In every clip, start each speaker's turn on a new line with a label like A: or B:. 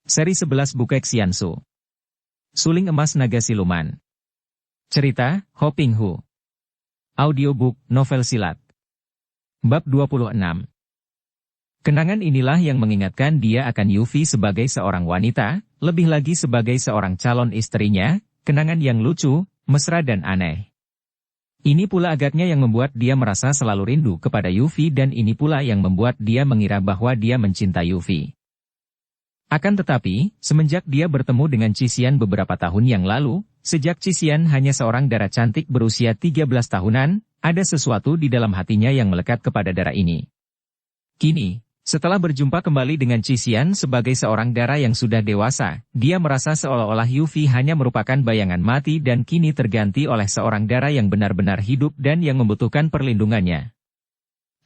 A: Seri 11 Bukek Xiansu. Suling Emas Naga Siluman. Cerita, Ho Ping Hu. Audiobook, novel silat. Bab 26. Kenangan inilah yang mengingatkan dia akan Yufi sebagai seorang wanita, lebih lagi sebagai seorang calon istrinya, kenangan yang lucu, mesra dan aneh. Ini pula agaknya yang membuat dia merasa selalu rindu kepada Yufi dan ini pula yang membuat dia mengira bahwa dia mencintai Yufi. Akan tetapi, semenjak dia bertemu dengan Cisian beberapa tahun yang lalu, sejak Cisian hanya seorang dara cantik berusia 13 tahunan, ada sesuatu di dalam hatinya yang melekat kepada dara ini. Kini, setelah berjumpa kembali dengan Cisian sebagai seorang dara yang sudah dewasa, dia merasa seolah-olah Yufi hanya merupakan bayangan mati dan kini terganti oleh seorang dara yang benar-benar hidup dan yang membutuhkan perlindungannya.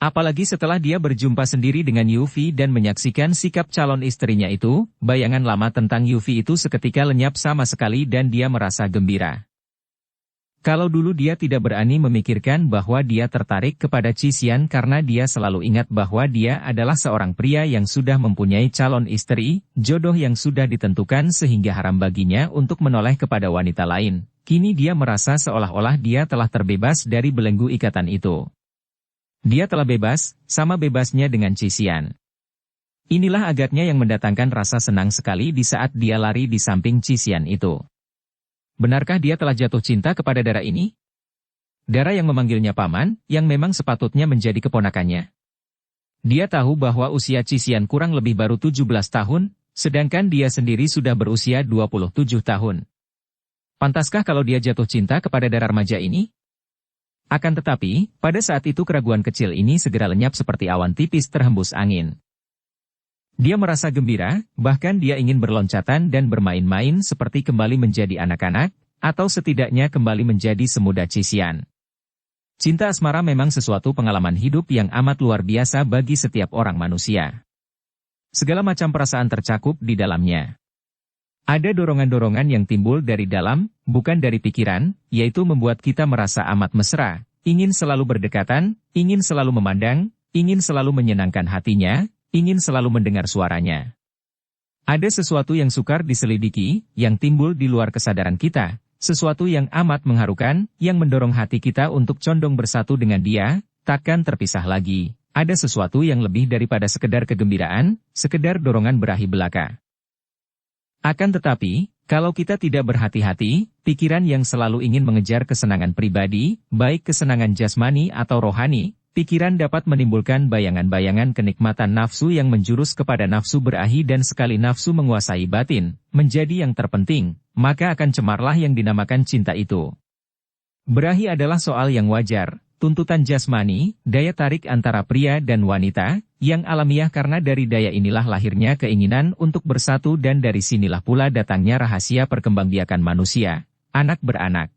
A: Apalagi setelah dia berjumpa sendiri dengan Yufi dan menyaksikan sikap calon istrinya itu, bayangan lama tentang Yufi itu seketika lenyap sama sekali dan dia merasa gembira. Kalau dulu dia tidak berani memikirkan bahwa dia tertarik kepada Cisian karena dia selalu ingat bahwa dia adalah seorang pria yang sudah mempunyai calon istri, jodoh yang sudah ditentukan sehingga haram baginya untuk menoleh kepada wanita lain. Kini dia merasa seolah-olah dia telah terbebas dari belenggu ikatan itu. Dia telah bebas, sama bebasnya dengan Cisian. Inilah agaknya yang mendatangkan rasa senang sekali di saat dia lari di samping Cisian itu. Benarkah dia telah jatuh cinta kepada dara ini? Dara yang memanggilnya paman, yang memang sepatutnya menjadi keponakannya. Dia tahu bahwa usia Cisian kurang lebih baru 17 tahun, sedangkan dia sendiri sudah berusia 27 tahun. Pantaskah kalau dia jatuh cinta kepada dara remaja ini? Akan tetapi, pada saat itu keraguan kecil ini segera lenyap seperti awan tipis terhembus angin. Dia merasa gembira, bahkan dia ingin berloncatan dan bermain-main seperti kembali menjadi anak-anak, atau setidaknya kembali menjadi semuda Cisian. Cinta asmara memang sesuatu pengalaman hidup yang amat luar biasa bagi setiap orang manusia. Segala macam perasaan tercakup di dalamnya. Ada dorongan-dorongan yang timbul dari dalam, bukan dari pikiran, yaitu membuat kita merasa amat mesra, ingin selalu berdekatan, ingin selalu memandang, ingin selalu menyenangkan hatinya, ingin selalu mendengar suaranya. Ada sesuatu yang sukar diselidiki, yang timbul di luar kesadaran kita, sesuatu yang amat mengharukan, yang mendorong hati kita untuk condong bersatu dengan dia, takkan terpisah lagi. Ada sesuatu yang lebih daripada sekedar kegembiraan, sekedar dorongan berahi belaka. Akan tetapi, kalau kita tidak berhati-hati, pikiran yang selalu ingin mengejar kesenangan pribadi, baik kesenangan jasmani atau rohani, pikiran dapat menimbulkan bayangan-bayangan kenikmatan nafsu yang menjurus kepada nafsu berahi dan sekali nafsu menguasai batin, menjadi yang terpenting, maka akan cemarlah yang dinamakan cinta itu. Berahi adalah soal yang wajar, tuntutan jasmani, daya tarik antara pria dan wanita, yang alamiah karena dari daya inilah lahirnya keinginan untuk bersatu dan dari sinilah pula datangnya rahasia perkembangbiakan manusia, anak beranak.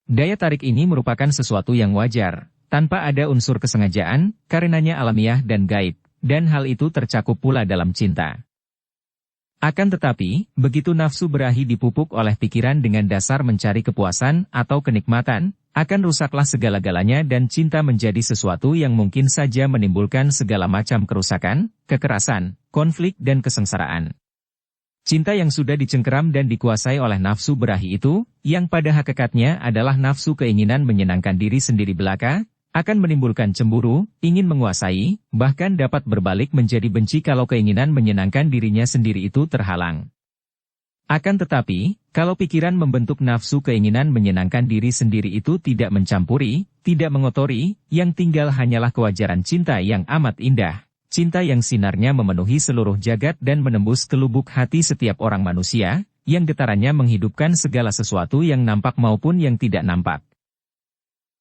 A: Daya tarik ini merupakan sesuatu yang wajar, tanpa ada unsur kesengajaan, karenanya alamiah dan gaib, dan hal itu tercakup pula dalam cinta. Akan tetapi, begitu nafsu berahi dipupuk oleh pikiran dengan dasar mencari kepuasan atau kenikmatan, akan rusaklah segala-galanya dan cinta menjadi sesuatu yang mungkin saja menimbulkan segala macam kerusakan, kekerasan, konflik dan kesengsaraan. Cinta yang sudah dicengkeram dan dikuasai oleh nafsu berahi itu, yang pada hakikatnya adalah nafsu keinginan menyenangkan diri sendiri belaka, akan menimbulkan cemburu, ingin menguasai, bahkan dapat berbalik menjadi benci kalau keinginan menyenangkan dirinya sendiri itu terhalang. Akan tetapi, kalau pikiran membentuk nafsu keinginan menyenangkan diri sendiri itu tidak mencampuri, tidak mengotori, yang tinggal hanyalah kewajaran cinta yang amat indah, cinta yang sinarnya memenuhi seluruh jagat dan menembus ke lubuk hati setiap orang manusia, yang getarannya menghidupkan segala sesuatu yang nampak maupun yang tidak nampak.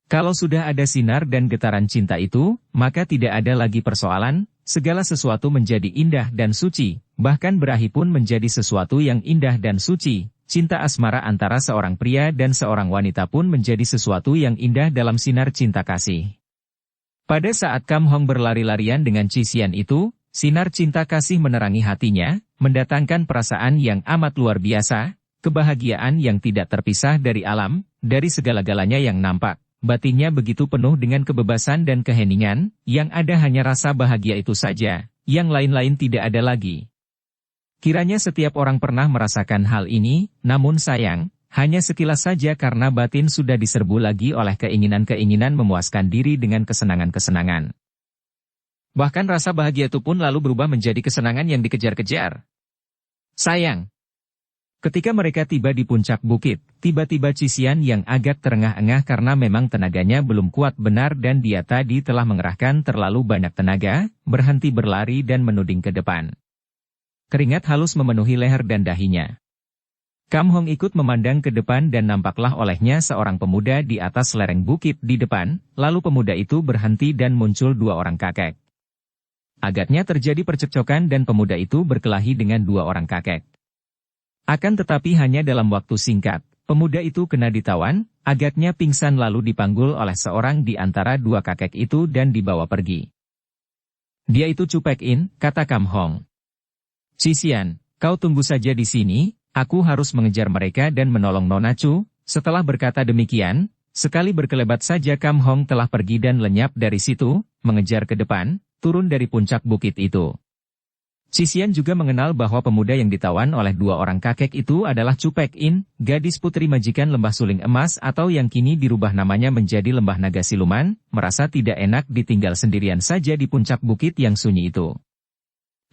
A: Kalau sudah ada sinar dan getaran cinta itu, maka tidak ada lagi persoalan, segala sesuatu menjadi indah dan suci, bahkan berahi pun menjadi sesuatu yang indah dan suci. Cinta asmara antara seorang pria dan seorang wanita pun menjadi sesuatu yang indah dalam sinar cinta kasih. Pada saat Kam Hong berlari-larian dengan Cisian itu, sinar cinta kasih menerangi hatinya, mendatangkan perasaan yang amat luar biasa, kebahagiaan yang tidak terpisah dari alam, dari segala-galanya yang nampak. Batinnya begitu penuh dengan kebebasan dan keheningan, yang ada hanya rasa bahagia itu saja, yang lain-lain tidak ada lagi. Kiranya setiap orang pernah merasakan hal ini, namun sayang, hanya sekilas saja karena batin sudah diserbu lagi oleh keinginan-keinginan memuaskan diri dengan kesenangan-kesenangan. Bahkan rasa bahagia itu pun lalu berubah menjadi kesenangan yang dikejar-kejar. Sayang. Ketika mereka tiba di puncak bukit, tiba-tiba Cisian yang agak terengah-engah karena memang tenaganya belum kuat benar dan dia tadi telah mengerahkan terlalu banyak tenaga, berhenti berlari dan menuding ke depan. Keringat halus memenuhi leher dan dahinya. Kam Hong ikut memandang ke depan dan nampaklah olehnya seorang pemuda di atas lereng bukit di depan, lalu pemuda itu berhenti dan muncul dua orang kakek. Agaknya terjadi percekcokan dan pemuda itu berkelahi dengan dua orang kakek. Akan tetapi hanya dalam waktu singkat, pemuda itu kena ditawan, agaknya pingsan lalu dipanggul oleh seorang di antara dua kakek itu dan dibawa pergi. Dia itu Chu Pek In, kata Kam Hong. Cisian, kau tunggu saja di sini, aku harus mengejar mereka dan menolong Nona Chu. Setelah berkata demikian, sekali berkelebat saja Kam Hong telah pergi dan lenyap dari situ, mengejar ke depan, turun dari puncak bukit itu. Cisian juga mengenal bahwa pemuda yang ditawan oleh dua orang kakek itu adalah Chu Pek In, gadis putri majikan Lembah Suling Emas atau yang kini dirubah namanya menjadi Lembah Naga Siluman, merasa tidak enak ditinggal sendirian saja di puncak bukit yang sunyi itu.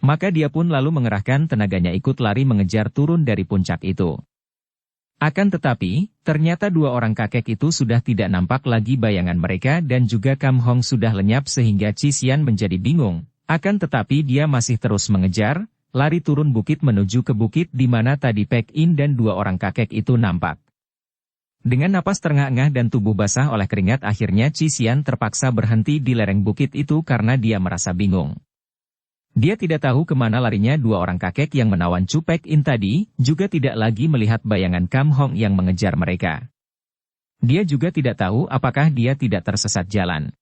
A: Maka dia pun lalu mengerahkan tenaganya ikut lari mengejar turun dari puncak itu. Akan tetapi, ternyata dua orang kakek itu sudah tidak nampak lagi bayangan mereka dan juga Kam Hong sudah lenyap sehingga Cisian menjadi bingung. Akan tetapi dia masih terus mengejar, lari turun bukit menuju ke bukit di mana tadi Pek In dan dua orang kakek itu nampak. Dengan napas terengah-engah dan tubuh basah oleh keringat akhirnya Cisian terpaksa berhenti di lereng bukit itu karena dia merasa bingung. Dia tidak tahu kemana larinya dua orang kakek yang menawan Chu Pek In tadi, juga tidak lagi melihat bayangan Kam Hong yang mengejar mereka. Dia juga tidak tahu apakah dia tidak tersesat jalan.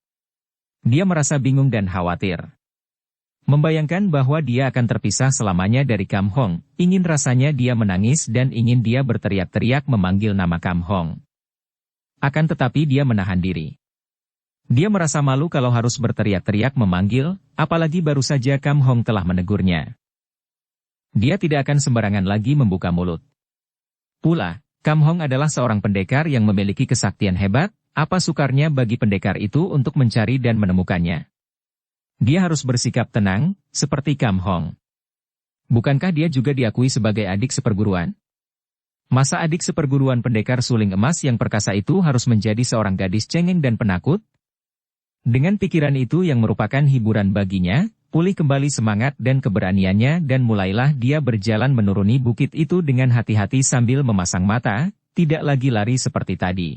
A: Dia merasa bingung dan khawatir. Membayangkan bahwa dia akan terpisah selamanya dari Kam Hong, ingin rasanya dia menangis dan ingin dia berteriak-teriak memanggil nama Kam Hong. Akan tetapi dia menahan diri. Dia merasa malu kalau harus berteriak-teriak memanggil, apalagi baru saja Kam Hong telah menegurnya. Dia tidak akan sembarangan lagi membuka mulut. Pula, Kam Hong adalah seorang pendekar yang memiliki kesaktian hebat, apa sukarnya bagi pendekar itu untuk mencari dan menemukannya. Dia harus bersikap tenang, seperti Kam Hong. Bukankah dia juga diakui sebagai adik seperguruan? Masa adik seperguruan pendekar suling emas yang perkasa itu harus menjadi seorang gadis cengeng dan penakut? Dengan pikiran itu yang merupakan hiburan baginya, pulih kembali semangat dan keberaniannya dan mulailah dia berjalan menuruni bukit itu dengan hati-hati sambil memasang mata, tidak lagi lari seperti tadi.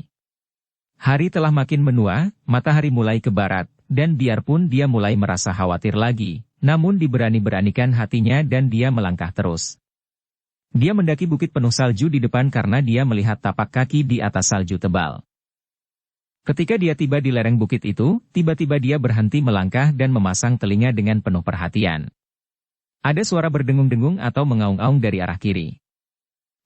A: Hari telah makin menua, matahari mulai ke barat. Dan biarpun dia mulai merasa khawatir lagi, namun diberani-beranikan hatinya dan dia melangkah terus. Dia mendaki bukit penuh salju di depan karena dia melihat tapak kaki di atas salju tebal. Ketika dia tiba di lereng bukit itu, tiba-tiba dia berhenti melangkah dan memasang telinga dengan penuh perhatian. Ada suara berdengung-dengung atau mengaung-aung dari arah kiri.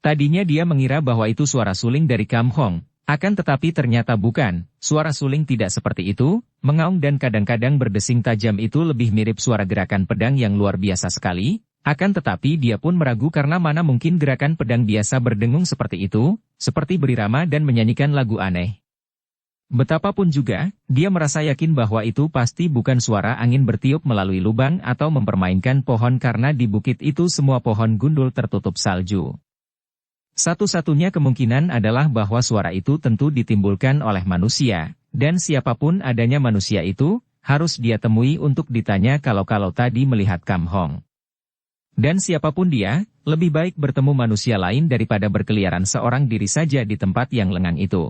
A: Tadinya dia mengira bahwa itu suara suling dari Kam Hong. Akan tetapi ternyata bukan, suara suling tidak seperti itu, mengaung dan kadang-kadang berdesing tajam itu lebih mirip suara gerakan pedang yang luar biasa sekali, akan tetapi dia pun meragu karena mana mungkin gerakan pedang biasa berdengung seperti itu, seperti berirama dan menyanyikan lagu aneh. Betapapun juga, dia merasa yakin bahwa itu pasti bukan suara angin bertiup melalui lubang atau mempermainkan pohon karena di bukit itu semua pohon gundul tertutup salju. Satu-satunya kemungkinan adalah bahwa suara itu tentu ditimbulkan oleh manusia, dan siapapun adanya manusia itu, harus dia temui untuk ditanya kalau-kalau tadi melihat Kam Hong. Dan siapapun dia, lebih baik bertemu manusia lain daripada berkeliaran seorang diri saja di tempat yang lengang itu.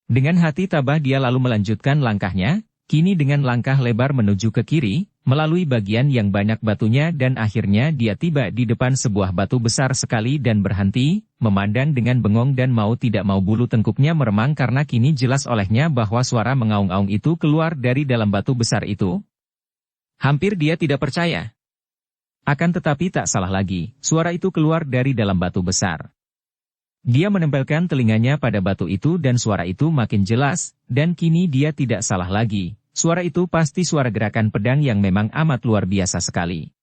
A: Dengan hati tabah dia lalu melanjutkan langkahnya, kini dengan langkah lebar menuju ke kiri, melalui bagian yang banyak batunya dan akhirnya dia tiba di depan sebuah batu besar sekali dan berhenti, memandang dengan bengong dan mau tidak mau bulu tengkuknya meremang karena kini jelas olehnya bahwa suara mengaung-aung itu keluar dari dalam batu besar itu. Hampir dia tidak percaya. Akan tetapi tak salah lagi, suara itu keluar dari dalam batu besar. Dia menempelkan telinganya pada batu itu dan suara itu makin jelas, dan kini dia tidak salah lagi. Suara itu pasti suara gerakan pedang yang memang amat luar biasa sekali.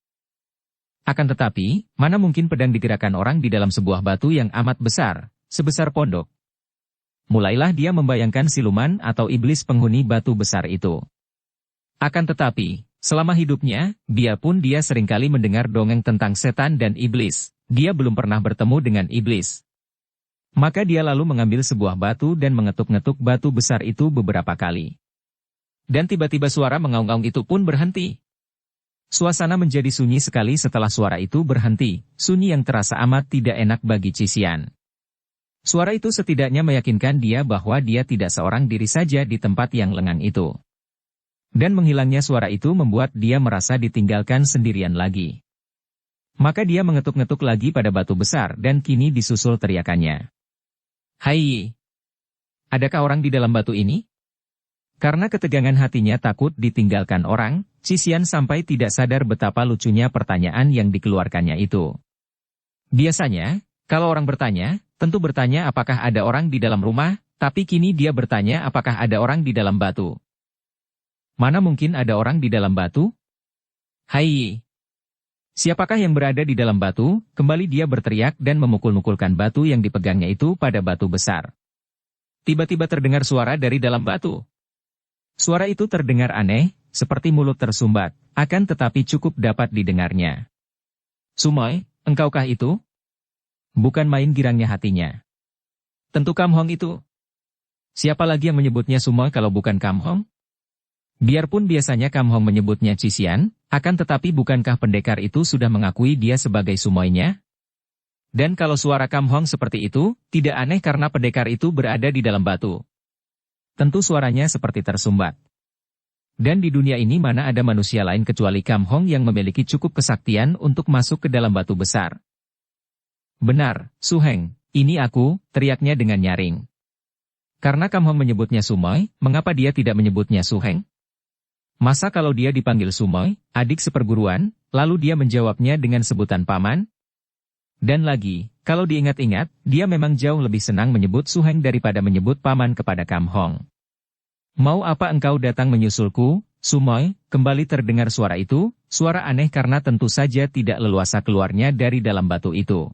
A: Akan tetapi, mana mungkin pedang digerakkan orang di dalam sebuah batu yang amat besar, sebesar pondok. Mulailah dia membayangkan siluman atau iblis penghuni batu besar itu. Akan tetapi, selama hidupnya, biarpun dia seringkali mendengar dongeng tentang setan dan iblis, dia belum pernah bertemu dengan iblis. Maka dia lalu mengambil sebuah batu dan mengetuk-ngetuk batu besar itu beberapa kali. Dan tiba-tiba suara mengaung-aung itu pun berhenti. Suasana menjadi sunyi sekali setelah suara itu berhenti, sunyi yang terasa amat tidak enak bagi Cisian. Suara itu setidaknya meyakinkan dia bahwa dia tidak seorang diri saja di tempat yang lengang itu. Dan menghilangnya suara itu membuat dia merasa ditinggalkan sendirian lagi. Maka dia mengetuk-ngetuk lagi pada batu besar dan kini disusul teriakannya. "Hai! Adakah orang di dalam batu ini?" Karena ketegangan hatinya takut ditinggalkan orang, Cisian sampai tidak sadar betapa lucunya pertanyaan yang dikeluarkannya itu. Biasanya, kalau orang bertanya, tentu bertanya apakah ada orang di dalam rumah, tapi kini dia bertanya apakah ada orang di dalam batu. Mana mungkin ada orang di dalam batu? "Hai! Siapakah yang berada di dalam batu?" Kembali dia berteriak dan memukul-mukulkan batu yang dipegangnya itu pada batu besar. Tiba-tiba terdengar suara dari dalam batu. Suara itu terdengar aneh, seperti mulut tersumbat, akan tetapi cukup dapat didengarnya. "Sumoy, engkaukah itu?" Bukan main girangnya hatinya. "Tentu Kam Hong itu. Siapa lagi yang menyebutnya Sumoy kalau bukan Kam Hong?" Biarpun biasanya Kam Hong menyebutnya Cisian, akan tetapi bukankah pendekar itu sudah mengakui dia sebagai Sumoynya? Dan kalau suara Kam Hong seperti itu, tidak aneh karena pendekar itu berada di dalam batu. Tentu suaranya seperti tersumbat. Dan di dunia ini mana ada manusia lain kecuali Kam Hong yang memiliki cukup kesaktian untuk masuk ke dalam batu besar. "Benar, Su Heng, ini aku," teriaknya dengan nyaring. Karena Kam Hong menyebutnya Sumoy, mengapa dia tidak menyebutnya Su Heng? Masa kalau dia dipanggil Sumoy, adik seperguruan, lalu dia menjawabnya dengan sebutan paman? Dan lagi, kalau diingat-ingat, dia memang jauh lebih senang menyebut Su Heng daripada menyebut paman kepada Kam Hong. "Mau apa engkau datang menyusulku, Sumoy?" Kembali terdengar suara itu, suara aneh karena tentu saja tidak leluasa keluarnya dari dalam batu itu.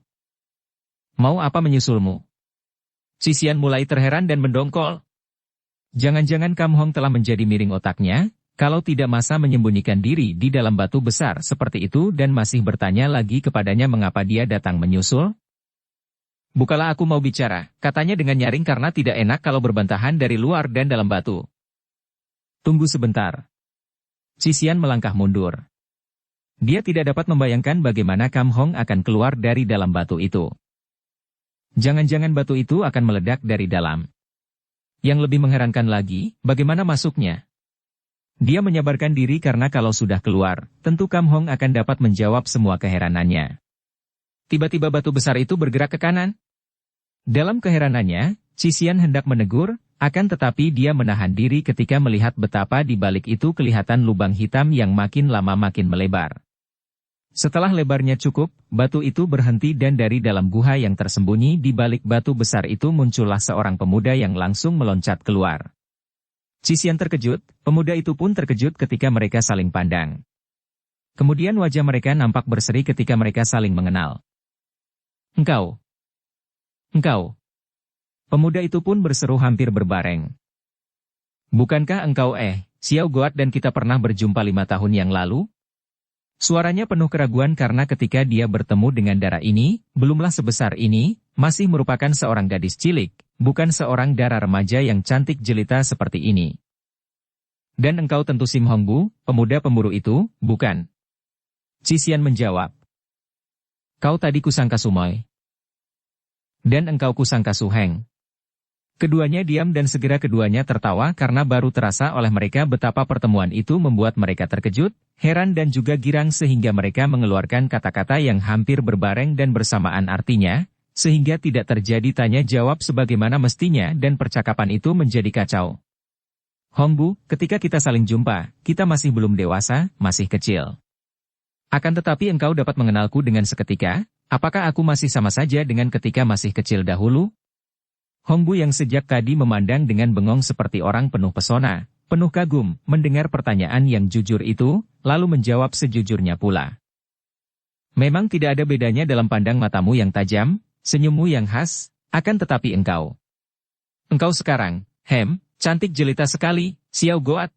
A: "Mau apa menyusulmu?" Cisian mulai terheran dan mendongkol. Jangan-jangan Kam Hong telah menjadi miring otaknya, kalau tidak masa menyembunyikan diri di dalam batu besar seperti itu dan masih bertanya lagi kepadanya mengapa dia datang menyusul? "Bukalah, aku mau bicara," katanya dengan nyaring karena tidak enak kalau berbantahan dari luar dan dalam batu. "Tunggu sebentar." Cisian melangkah mundur. Dia tidak dapat membayangkan bagaimana Kam Hong akan keluar dari dalam batu itu. Jangan-jangan batu itu akan meledak dari dalam. Yang lebih mengherankan lagi, bagaimana masuknya? Dia menyabarkan diri karena kalau sudah keluar, tentu Kam Hong akan dapat menjawab semua keheranannya. Tiba-tiba batu besar itu bergerak ke kanan. Dalam keheranannya, Cisian hendak menegur, akan tetapi dia menahan diri ketika melihat betapa di balik itu kelihatan lubang hitam yang makin lama makin melebar. Setelah lebarnya cukup, batu itu berhenti dan dari dalam guha yang tersembunyi di balik batu besar itu muncullah seorang pemuda yang langsung meloncat keluar. Cisian terkejut, pemuda itu pun terkejut ketika mereka saling pandang. Kemudian wajah mereka nampak berseri ketika mereka saling mengenal. "Engkau! Engkau!" Pemuda itu pun berseru hampir berbareng. "Bukankah engkau Xiao Goat dan kita pernah berjumpa 5 tahun yang lalu?" Suaranya penuh keraguan karena ketika dia bertemu dengan dara ini, belumlah sebesar ini, masih merupakan seorang gadis cilik, bukan seorang dara remaja yang cantik jelita seperti ini. "Dan engkau tentu Sim Hongbu, pemuda pemburu itu, bukan?" Cisian menjawab. "Kau tadi kusangka Sumoy. Dan engkau kusangka Su Heng." Keduanya diam dan segera keduanya tertawa karena baru terasa oleh mereka betapa pertemuan itu membuat mereka terkejut, heran dan juga girang sehingga mereka mengeluarkan kata-kata yang hampir berbareng dan bersamaan artinya, sehingga tidak terjadi tanya jawab sebagaimana mestinya dan percakapan itu menjadi kacau. "Hongbu, ketika kita saling jumpa, kita masih belum dewasa, masih kecil. Akan tetapi engkau dapat mengenalku dengan seketika, apakah aku masih sama saja dengan ketika masih kecil dahulu?" Hongbu yang sejak tadi memandang dengan bengong seperti orang penuh pesona, penuh kagum, mendengar pertanyaan yang jujur itu, lalu menjawab sejujurnya pula. Memang tidak ada bedanya dalam pandang matamu yang tajam, senyummu yang khas, akan tetapi engkau. Engkau sekarang, cantik jelita sekali, Xiao Goat.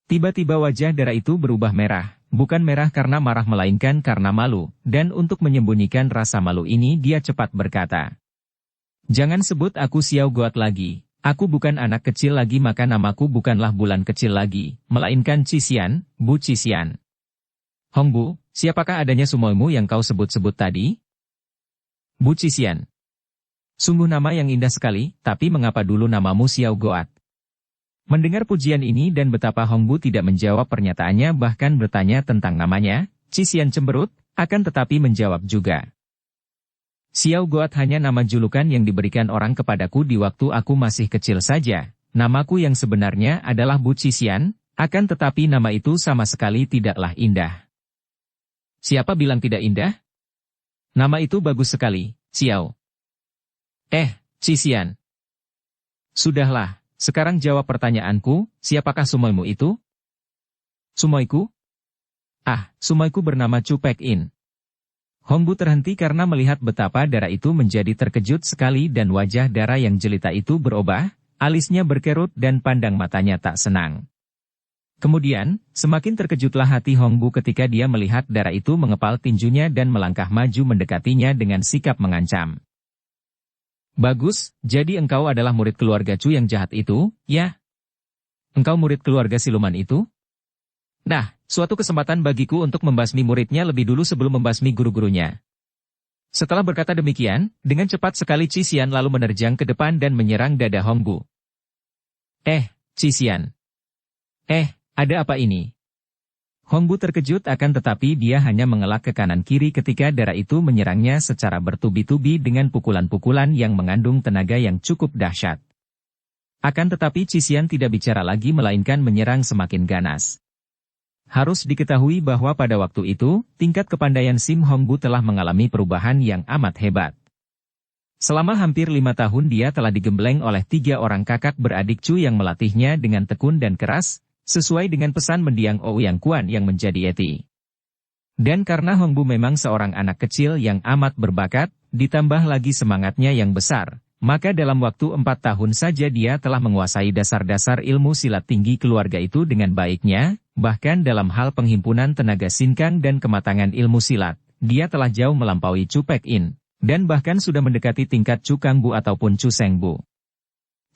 A: Tiba-tiba wajah Dara itu berubah merah, bukan merah karena marah melainkan karena malu, dan untuk menyembunyikan rasa malu ini dia cepat berkata. Jangan sebut aku Xiao Goat lagi, aku bukan anak kecil lagi maka namaku bukanlah bulan kecil lagi, melainkan Cisian, Bu Cisian. Hongbu, siapakah adanya sumoimu yang kau sebut-sebut tadi? Bu Cisian. Sungguh nama yang indah sekali, tapi mengapa dulu namamu Xiao Goat? Mendengar pujian ini dan betapa Hongbu tidak menjawab pernyataannya bahkan bertanya tentang namanya, Cisian cemberut, akan tetapi menjawab juga. Xiao Goat hanya nama julukan yang diberikan orang kepadaku di waktu aku masih kecil saja. Namaku yang sebenarnya adalah Bu Cisian, akan tetapi nama itu sama sekali tidaklah indah. Siapa bilang tidak indah? Nama itu bagus sekali, Xiao. Cisian. Sudahlah, sekarang jawab pertanyaanku, siapakah sumoimu itu? Sumoiku? Sumoiku bernama Chu Pek In. Hongbu terhenti karena melihat betapa Dara itu menjadi terkejut sekali dan wajah Dara yang jelita itu berubah, alisnya berkerut dan pandang matanya tak senang. Kemudian, semakin terkejutlah hati Hongbu ketika dia melihat Dara itu mengepal tinjunya dan melangkah maju mendekatinya dengan sikap mengancam. Bagus, jadi engkau adalah murid keluarga Chu yang jahat itu, ya? Engkau murid keluarga siluman itu? Nah, suatu kesempatan bagiku untuk membasmi muridnya lebih dulu sebelum membasmi guru-gurunya. Setelah berkata demikian, dengan cepat sekali Cisian lalu menerjang ke depan dan menyerang dada Hongbu. Cisian. Ada apa ini? Hongbu terkejut akan tetapi dia hanya mengelak ke kanan-kiri ketika Dara itu menyerangnya secara bertubi-tubi dengan pukulan-pukulan yang mengandung tenaga yang cukup dahsyat. Akan tetapi Cisian tidak bicara lagi melainkan menyerang semakin ganas. Harus diketahui bahwa pada waktu itu, tingkat kepandaian Sim Hongbu telah mengalami perubahan yang amat hebat. Selama hampir 5 tahun dia telah digembleng oleh 3 orang kakak beradik Chu yang melatihnya dengan tekun dan keras, sesuai dengan pesan mendiang Ouyang Kuan yang menjadi Yeti. Dan karena Hongbu memang seorang anak kecil yang amat berbakat, ditambah lagi semangatnya yang besar, maka dalam waktu 4 tahun saja dia telah menguasai dasar-dasar ilmu silat tinggi keluarga itu dengan baiknya, bahkan dalam hal penghimpunan tenaga sinkang dan kematangan ilmu silat, dia telah jauh melampaui Chu Pek In, dan bahkan sudah mendekati tingkat Chu Kangbu ataupun Chu Sengbu.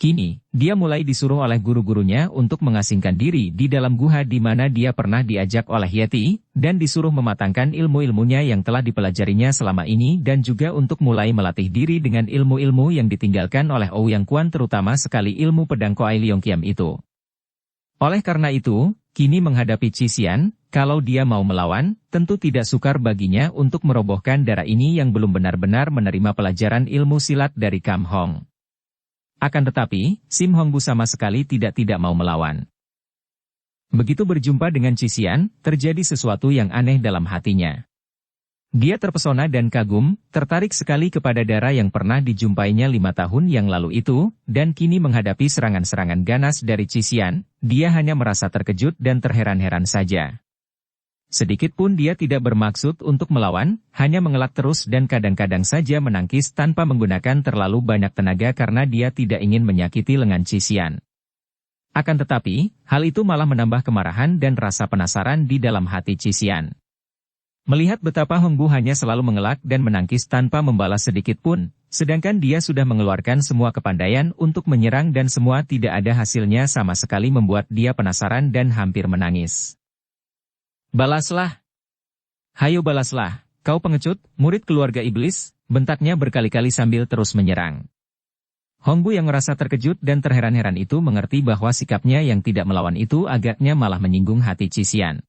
A: Kini, dia mulai disuruh oleh guru-gurunya untuk mengasingkan diri di dalam guha di mana dia pernah diajak oleh Yeti, dan disuruh mematangkan ilmu-ilmunya yang telah dipelajarinya selama ini dan juga untuk mulai melatih diri dengan ilmu-ilmu yang ditinggalkan oleh Ouyang Kuan terutama sekali ilmu pedang Koai Leong Kiam itu. Oleh karena itu, kini menghadapi Cisian, kalau dia mau melawan, tentu tidak sukar baginya untuk merobohkan Dara ini yang belum benar-benar menerima pelajaran ilmu silat dari Kam Hong. Akan tetapi, Sim Hongbu sama sekali tidak mau melawan. Begitu berjumpa dengan Cisian, terjadi sesuatu yang aneh dalam hatinya. Dia terpesona dan kagum, tertarik sekali kepada Dara yang pernah dijumpainya 5 tahun yang lalu itu, dan kini menghadapi serangan-serangan ganas dari Cisian, dia hanya merasa terkejut dan terheran-heran saja. Sedikit pun dia tidak bermaksud untuk melawan, hanya mengelak terus dan kadang-kadang saja menangkis tanpa menggunakan terlalu banyak tenaga karena dia tidak ingin menyakiti lengan Cisian. Akan tetapi, hal itu malah menambah kemarahan dan rasa penasaran di dalam hati Cisian. Melihat betapa Hongbu hanya selalu mengelak dan menangkis tanpa membalas sedikit pun, sedangkan dia sudah mengeluarkan semua kepandaian untuk menyerang dan semua tidak ada hasilnya sama sekali membuat dia penasaran dan hampir menangis. Balaslah. Hayo balaslah, kau pengecut, murid keluarga iblis, bentaknya berkali-kali sambil terus menyerang. Hongbu yang merasa terkejut dan terheran-heran itu mengerti bahwa sikapnya yang tidak melawan itu agaknya malah menyinggung hati Cisian.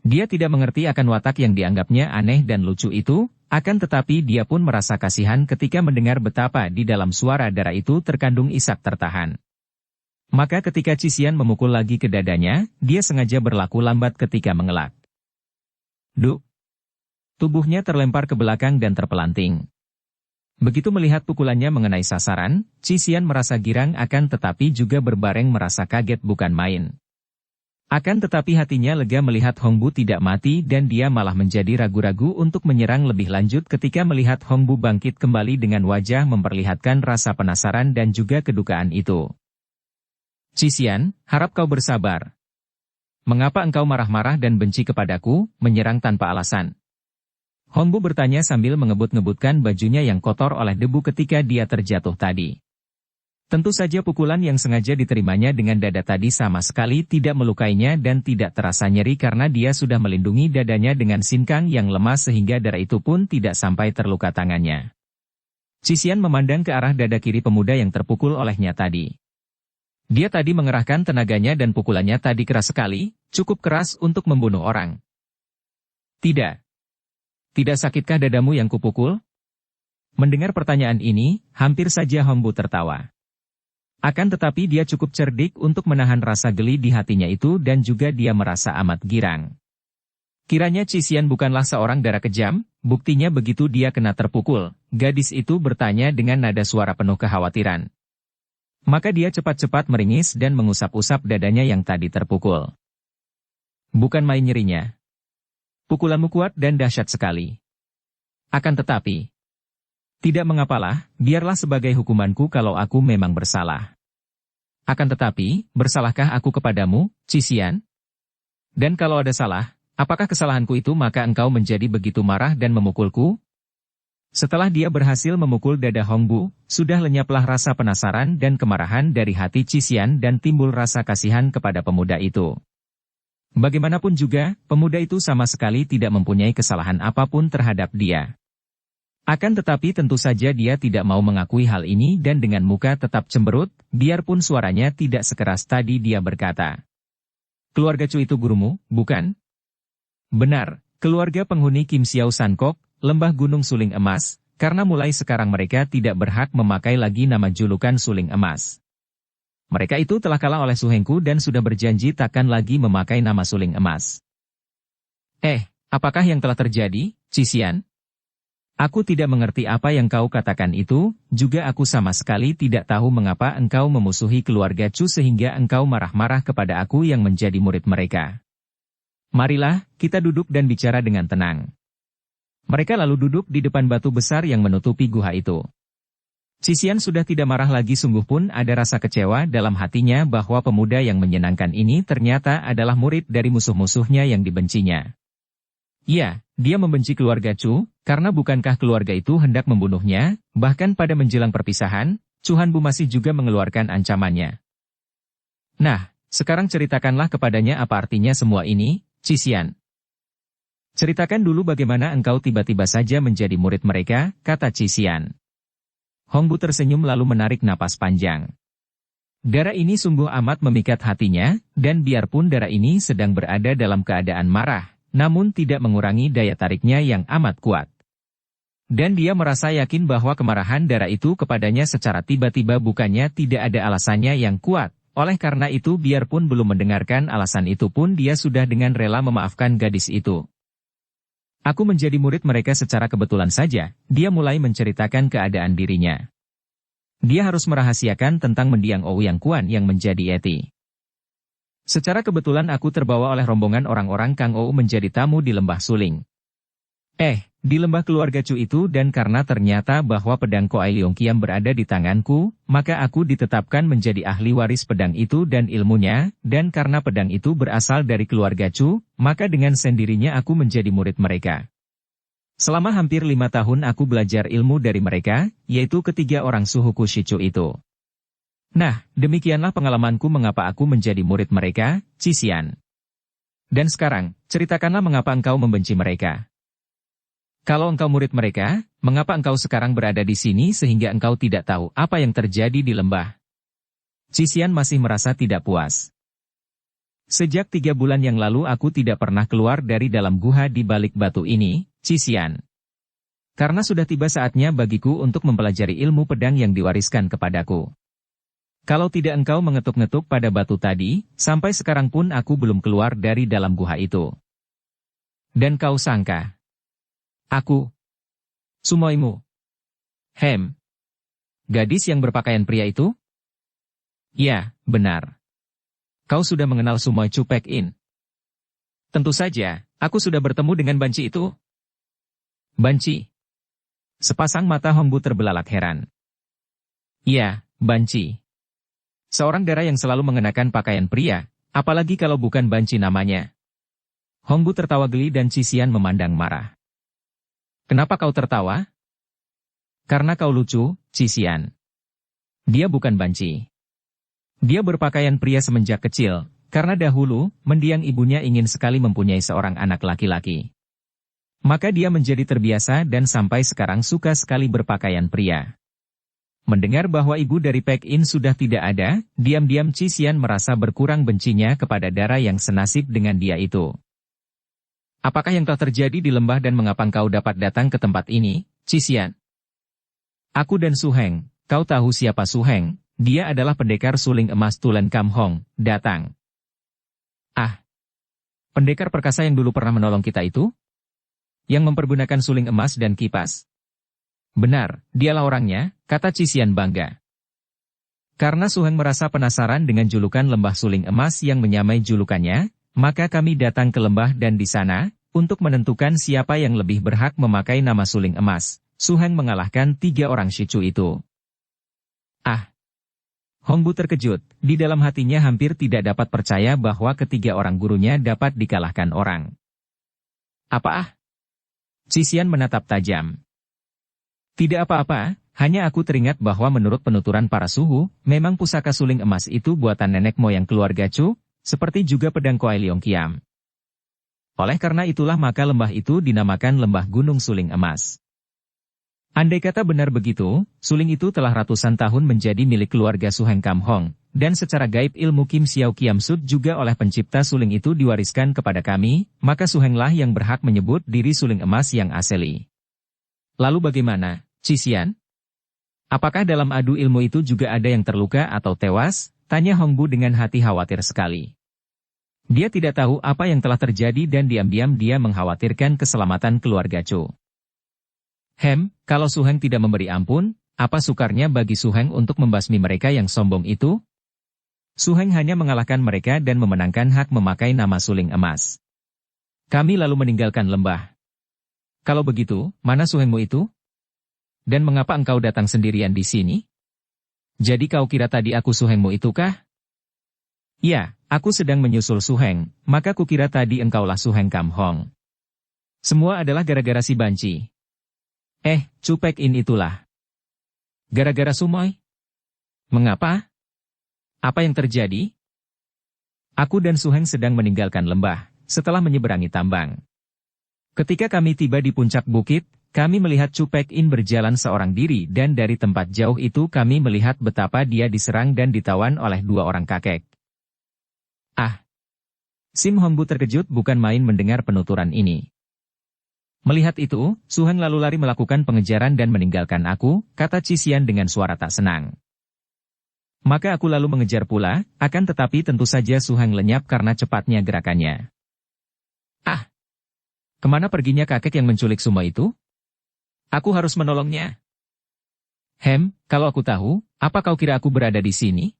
A: Dia tidak mengerti akan watak yang dianggapnya aneh dan lucu itu, akan tetapi dia pun merasa kasihan ketika mendengar betapa di dalam suara Dara itu terkandung isak tertahan. Maka ketika Cisian memukul lagi ke dadanya, dia sengaja berlaku lambat ketika mengelak. Duk! Tubuhnya terlempar ke belakang dan terpelanting. Begitu melihat pukulannya mengenai sasaran, Cisian merasa girang akan tetapi juga berbareng merasa kaget bukan main. Akan tetapi hatinya lega melihat Hongbu tidak mati dan dia malah menjadi ragu-ragu untuk menyerang lebih lanjut ketika melihat Hongbu bangkit kembali dengan wajah memperlihatkan rasa penasaran dan juga kedukaan itu. Qi harap kau bersabar. Mengapa engkau marah-marah dan benci kepadaku, menyerang tanpa alasan? Hongbu bertanya sambil mengebut-ngebutkan bajunya yang kotor oleh debu ketika dia terjatuh tadi. Tentu saja pukulan yang sengaja diterimanya dengan dada tadi sama sekali tidak melukainya dan tidak terasa nyeri karena dia sudah melindungi dadanya dengan sinkang yang lemah sehingga darah itu pun tidak sampai terluka tangannya. Qi memandang ke arah dada kiri pemuda yang terpukul olehnya tadi. Dia tadi mengerahkan tenaganya dan pukulannya tadi keras sekali, cukup keras untuk membunuh orang. Tidak. Tidak sakitkah dadamu yang kupukul? Mendengar pertanyaan ini, hampir saja Hongbu tertawa. Akan tetapi dia cukup cerdik untuk menahan rasa geli di hatinya itu dan juga dia merasa amat girang. Kiranya Qi bukanlah seorang darah kejam, buktinya begitu dia kena terpukul, gadis itu bertanya dengan nada suara penuh kekhawatiran. Maka dia cepat-cepat meringis dan mengusap-usap dadanya yang tadi terpukul. Bukan main nyerinya. Pukulanmu kuat dan dahsyat sekali. Akan tetapi, tidak mengapalah, biarlah sebagai hukumanku kalau aku memang bersalah. Akan tetapi, bersalahkah aku kepadamu, Qi? Dan kalau ada salah, apakah kesalahanku itu maka engkau menjadi begitu marah dan memukulku? Setelah dia berhasil memukul dada Hongbu, sudah lenyaplah rasa penasaran dan kemarahan dari hati Qi dan timbul rasa kasihan kepada pemuda itu. Bagaimanapun juga, pemuda itu sama sekali tidak mempunyai kesalahan apapun terhadap dia. Akan tetapi tentu saja dia tidak mau mengakui hal ini dan dengan muka tetap cemberut, biarpun suaranya tidak sekeras tadi dia berkata. Keluarga Chu itu gurumu, bukan? Benar, keluarga penghuni Kim Xiao Sankok, Lembah Gunung Suling Emas, karena mulai sekarang mereka tidak berhak memakai lagi nama julukan Suling Emas. Mereka itu telah kalah oleh Su Hengku dan sudah berjanji takkan lagi memakai nama Suling Emas. Apakah yang telah terjadi, Qi? Aku tidak mengerti apa yang kau katakan itu, juga aku sama sekali tidak tahu mengapa engkau memusuhi keluarga Chu sehingga engkau marah-marah kepada aku yang menjadi murid mereka. Marilah, kita duduk dan bicara dengan tenang. Mereka lalu duduk di depan batu besar yang menutupi guha itu. Qi sudah tidak marah lagi, sungguh pun ada rasa kecewa dalam hatinya bahwa pemuda yang menyenangkan ini ternyata adalah murid dari musuh-musuhnya yang dibencinya. Ya, dia membenci keluarga Chu, karena bukankah keluarga itu hendak membunuhnya, bahkan pada menjelang perpisahan, Chu Hanbu masih juga mengeluarkan ancamannya. Nah, sekarang ceritakanlah kepadanya apa artinya semua ini, Qi. Ceritakan dulu bagaimana engkau tiba-tiba saja menjadi murid mereka, kata Qi. Hongbu tersenyum lalu menarik napas panjang. Darah ini sungguh amat memikat hatinya, dan biarpun darah ini sedang berada dalam keadaan marah, namun tidak mengurangi daya tariknya yang amat kuat. Dan dia merasa yakin bahwa kemarahan darah itu kepadanya secara tiba-tiba bukannya tidak ada alasannya yang kuat. Oleh karena itu biarpun belum mendengarkan alasan itu pun dia sudah dengan rela memaafkan gadis itu. Aku menjadi murid mereka secara kebetulan saja, dia mulai menceritakan keadaan dirinya. Dia harus merahasiakan tentang mendiang Ouyang Kuan yang menjadi yeti. Secara kebetulan aku terbawa oleh rombongan orang-orang Kang Ou menjadi tamu di Lembah Suling. Di lembah keluarga Chu itu dan karena ternyata bahwa pedang Koai Leong Kiam berada di tanganku, maka aku ditetapkan menjadi ahli waris pedang itu dan ilmunya, dan karena pedang itu berasal dari keluarga Chu, maka dengan sendirinya aku menjadi murid mereka. Selama hampir 5 tahun aku belajar ilmu dari mereka, yaitu ketiga orang suhuku Shichu itu. Nah, demikianlah pengalamanku mengapa aku menjadi murid mereka, Qi. Dan sekarang, ceritakanlah mengapa engkau membenci mereka. Kalau engkau murid mereka, mengapa engkau sekarang berada di sini sehingga engkau tidak tahu apa yang terjadi di lembah? Qi masih merasa tidak puas. Sejak 3 bulan yang lalu aku tidak pernah keluar dari dalam guha di balik batu ini, Qi. Karena sudah tiba saatnya bagiku untuk mempelajari ilmu pedang yang diwariskan kepadaku. Kalau tidak engkau mengetuk-ngetuk pada batu tadi, sampai sekarang pun aku belum keluar dari dalam guha itu. Dan kau sangka aku sumoimu? Gadis yang berpakaian pria itu? Ya, benar. Kau sudah mengenal Sumoy Chu Pek In? Tentu saja, aku sudah bertemu dengan banci itu. Banci? Sepasang mata Hongbu terbelalak heran. Iya, banci. Seorang dara yang selalu mengenakan pakaian pria, apalagi kalau bukan banci namanya. Hongbu tertawa geli dan Cisian memandang marah. Kenapa kau tertawa? Karena kau lucu, Cisian. Dia bukan banci. Dia berpakaian pria semenjak kecil, karena dahulu, mendiang ibunya ingin sekali mempunyai seorang anak laki-laki. Maka dia menjadi terbiasa dan sampai sekarang suka sekali berpakaian pria. Mendengar bahwa ibu dari Pek In sudah tidak ada, diam-diam Cisian merasa berkurang bencinya kepada dara yang senasib dengan dia itu. Apakah yang telah terjadi di lembah dan mengapa kau dapat datang ke tempat ini, Cisian? Aku dan Su Heng, kau tahu siapa Su Heng? Dia adalah pendekar suling emas Tulen Kam Hong, datang. Ah, pendekar perkasa yang dulu pernah menolong kita itu? Yang mempergunakan suling emas dan kipas. Benar, dialah orangnya, kata Cisian bangga. Karena Su Heng merasa penasaran dengan julukan lembah suling emas yang menyamai julukannya, maka kami datang ke lembah dan di sana, untuk menentukan siapa yang lebih berhak memakai nama suling emas. Su Heng mengalahkan 3 orang Shichu itu. Ah! Hongbu terkejut, di dalam hatinya hampir tidak dapat percaya bahwa ketiga orang gurunya dapat dikalahkan orang. Apa ah? Cisian menatap tajam. Tidak apa-apa, hanya aku teringat bahwa menurut penuturan para suhu, memang pusaka suling emas itu buatan nenek moyang keluarga Chu, seperti juga pedang Kuai Leong Kiam. Oleh karena itulah maka lembah itu dinamakan lembah gunung suling emas. Andai kata benar begitu, suling itu telah ratusan tahun menjadi milik keluarga Su Heng Kam Hong, dan secara gaib ilmu Kim Xiao Kiam Sud juga oleh pencipta suling itu diwariskan kepada kami, maka Su Heng lah yang berhak menyebut diri suling emas yang asli. Lalu bagaimana, Cisian? Apakah dalam adu ilmu itu juga ada yang terluka atau tewas? Tanya Hongbu dengan hati khawatir sekali. Dia tidak tahu apa yang telah terjadi dan diam-diam dia mengkhawatirkan keselamatan keluarga Chu. Kalau Su Heng tidak memberi ampun, apa sukarnya bagi Su Heng untuk membasmi mereka yang sombong itu? Su Heng hanya mengalahkan mereka dan memenangkan hak memakai nama suling emas. Kami lalu meninggalkan lembah. Kalau begitu, mana Su Hengmu itu? Dan mengapa engkau datang sendirian di sini? Jadi kau kira tadi aku Su Hengmu itu kah? Ya, aku sedang menyusul Su Heng, maka kukira tadi engkaulah Su Heng Kam Hong. Semua adalah gara-gara si banci. Chu Pek In itulah. Gara-gara Sumoy? Mengapa? Apa yang terjadi? Aku dan Su Heng sedang meninggalkan lembah, setelah menyeberangi tambang. Ketika kami tiba di puncak bukit, kami melihat Chu Pek In berjalan seorang diri dan dari tempat jauh itu kami melihat betapa dia diserang dan ditawan oleh 2 orang kakek. Ah! Sim Hongbu terkejut bukan main mendengar penuturan ini. Melihat itu, Su Heng lalu lari melakukan pengejaran dan meninggalkan aku, kata Cisian dengan suara tak senang. Maka aku lalu mengejar pula, akan tetapi tentu saja Su Heng lenyap karena cepatnya gerakannya. Ah! Kemana perginya kakek yang menculik Sumoy itu? Aku harus menolongnya. Kalau aku tahu, apa kau kira aku berada di sini?